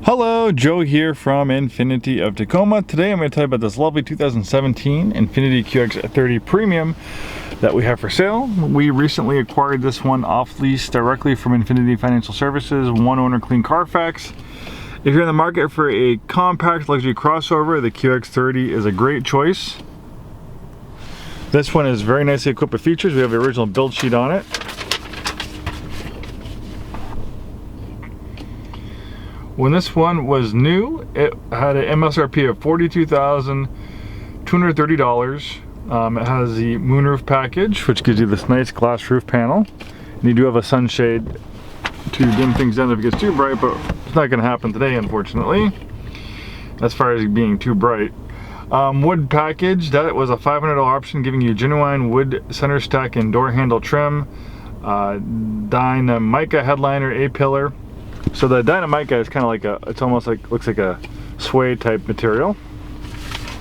Hello, Joe here from Infiniti of Tacoma. Today I'm going to tell you about this lovely 2017 Infiniti QX30 Premium that we have for sale. We recently acquired this one off lease directly from Infiniti Financial Services, one owner clean Carfax. If you're in the market for a compact luxury crossover, the QX30 is a great choice. This one is very nicely equipped with features. We have the original build sheet on it. When this one was new, it had an MSRP of $42,230. It has the moonroof package, which gives you this nice glass roof panel. And you do have a sunshade to dim things down if it gets too bright, but it's not going to happen today, unfortunately, as far as being too bright. Wood package, that was a $500 option, giving you genuine wood center stack and door handle trim. Dynamica headliner, A-pillar. So the Dynamica is kind of like it's almost like, looks like a suede type material.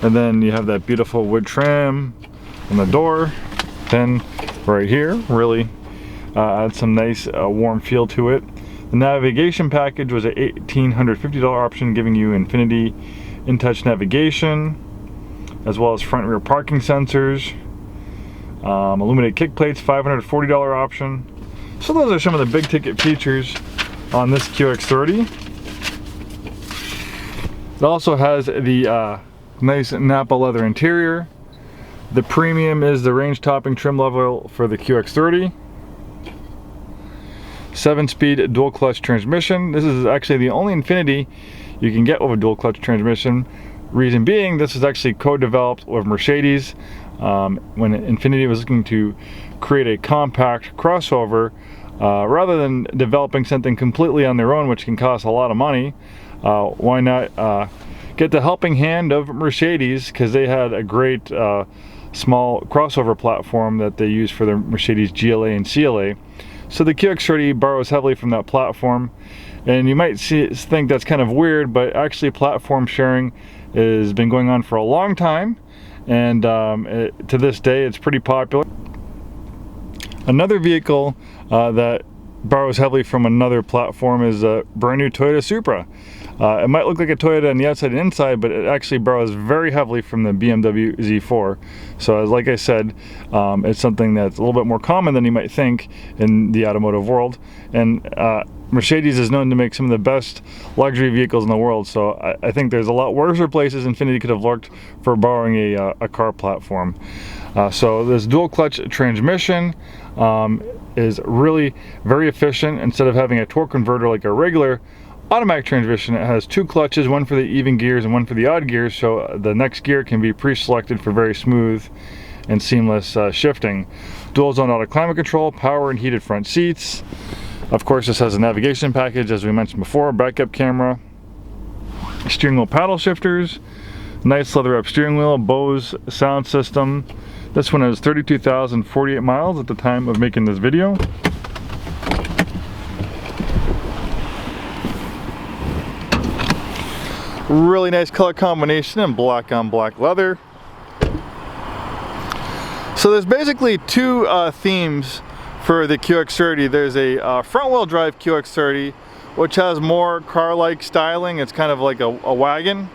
And then you have that beautiful wood trim on the door. Then right here, really adds some nice warm feel to it. The navigation package was an $1,850 option, giving you Infiniti in-touch navigation, as well as front and rear parking sensors. Illuminated kick plates, $540 option. So those are some of the big ticket features on this QX30. It also has the nice Napa leather interior. The premium is the range topping trim level for the QX30. 7-speed dual clutch transmission. This is actually the only Infiniti you can get with a dual clutch transmission. Reason being, this is actually co-developed with Mercedes. When Infiniti was looking to create a compact crossover, rather than developing something completely on their own, which can cost a lot of money, why not get the helping hand of Mercedes, because they had a great small crossover platform that they use for their Mercedes GLA and CLA. So the QX30 borrows heavily from that platform, and you might think that's kind of weird, but actually platform sharing has been going on for a long time, and to this day it's pretty popular. Another vehicle that borrows heavily from another platform is a brand new Toyota Supra. It might look like a Toyota on the outside and inside, but it actually borrows very heavily from the BMW Z4. So like I said, it's something that's a little bit more common than you might think in the automotive world. And Mercedes is known to make some of the best luxury vehicles in the world, so I think there's a lot worse places Infiniti could have looked for borrowing a car platform. So this dual clutch transmission is really very efficient. Instead of having a torque converter like a regular automatic transmission, it has two clutches, one for the even gears and one for the odd gears, so the next gear can be pre-selected for very smooth and seamless shifting. Dual zone auto climate control, power and heated front seats. Of course, this has a navigation package, as we mentioned before, backup camera, steering wheel paddle shifters, nice leather up steering wheel, Bose sound system. This one has 32,048 miles at the time of making this video. Really nice color combination in black on black leather. So there's basically two themes for the QX30. There's a front-wheel drive QX30, which has more car-like styling. It's kind of like a wagon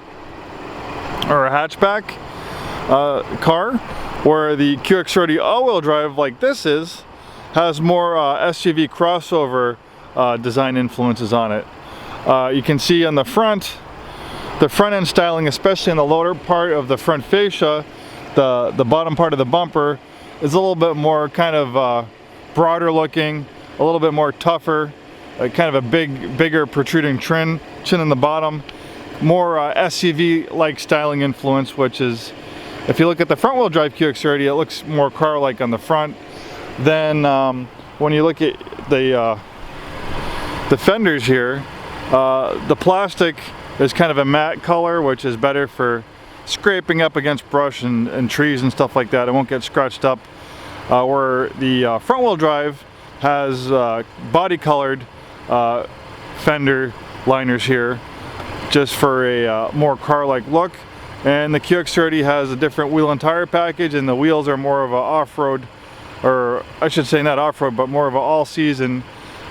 or a hatchback car, where the QX30 all-wheel drive, like this is, has more SUV crossover design influences on it. You can see on the front end styling, especially in the lower part of the front fascia, the bottom part of the bumper is a little bit more kind of broader looking, a little bit more tougher, kind of a bigger protruding chin in the bottom, more SUV-like styling influence, which is, if you look at the front-wheel drive QX30, it looks more car-like on the front. Then when you look at the fenders here, the plastic is kind of a matte color, which is better for scraping up against brush and trees and stuff like that. It won't get scratched up. Where the front-wheel drive has body-colored fender liners here, just for a more car-like look. And the QX30 has a different wheel and tire package, and the wheels are more of a off-road, or I should say not off-road, but more of an all-season,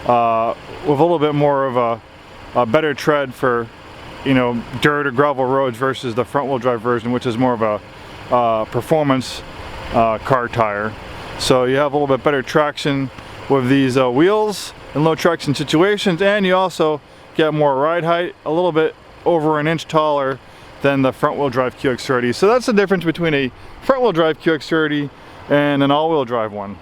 with a little bit more of a better tread for you know, dirt or gravel roads versus the front wheel drive version, which is more of a performance car tire. So you have a little bit better traction with these wheels in low traction situations, and you also get more ride height, a little bit over an inch taller than the front wheel drive QX30. So that's the difference between a front wheel drive QX30 and an all wheel drive one.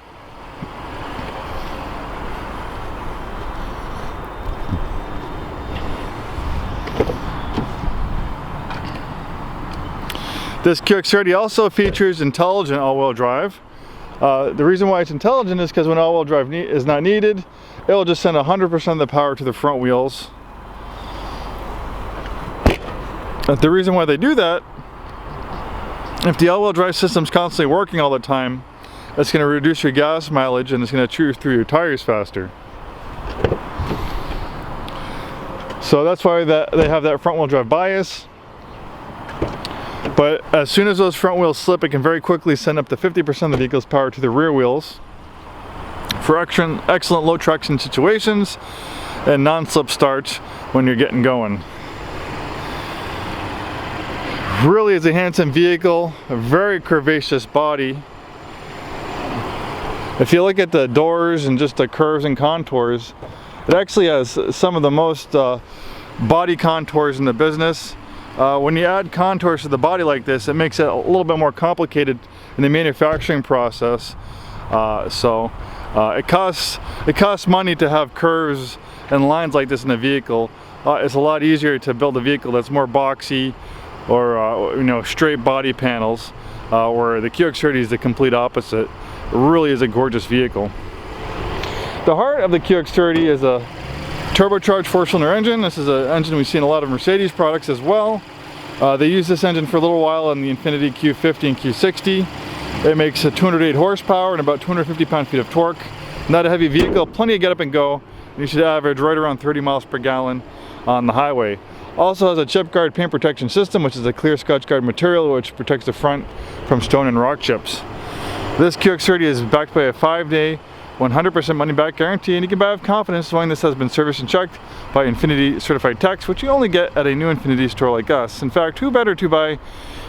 This QX30 also features intelligent all-wheel drive. The reason why it's intelligent is because when all-wheel drive is not needed, it will just send 100% of the power to the front wheels. But the reason why they do that, if the all-wheel drive system's constantly working all the time, it's going to reduce your gas mileage and it's going to chew through your tires faster. So that's why they have that front-wheel drive bias. But as soon as those front wheels slip, it can very quickly send up to 50% of the vehicle's power to the rear wheels for excellent low traction situations and non-slip starts when you're getting going. Really is a handsome vehicle, a very curvaceous body. If you look at the doors and just the curves and contours, it actually has some of the most body contours in the business. When you add contours to the body like this, it makes it a little bit more complicated in the manufacturing process. It costs money to have curves and lines like this in a vehicle. It's a lot easier to build a vehicle that's more boxy or you know, straight body panels, where the QX30 is the complete opposite. It really is a gorgeous vehicle. The heart of the QX30 is a turbocharged 4-cylinder engine. This is an engine we see in a lot of Mercedes products as well. They used this engine for a little while in the Infiniti Q50 and Q60. It makes a 208 horsepower and about 250 pound-feet of torque. Not a heavy vehicle, plenty of get up and go. You should average right around 30 miles per gallon on the highway. Also has a chip guard paint protection system, which is a clear Scotch Guard material which protects the front from stone and rock chips. This QX30 is backed by a 5-day 100% money back guarantee, and you can buy with confidence knowing this has been serviced and checked by Infiniti certified techs, which you only get at a new Infiniti store like us. In fact, who better to buy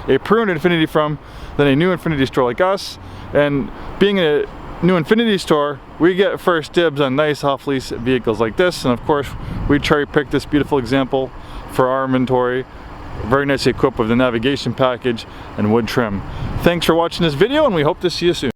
a pre-owned Infiniti from than a new Infiniti store like us? And being a new Infiniti store, we get first dibs on nice off-lease vehicles like this, and of course we cherry-picked this beautiful example for our inventory, very nicely equipped with the navigation package and wood trim. Thanks for watching this video, and we hope to see you soon.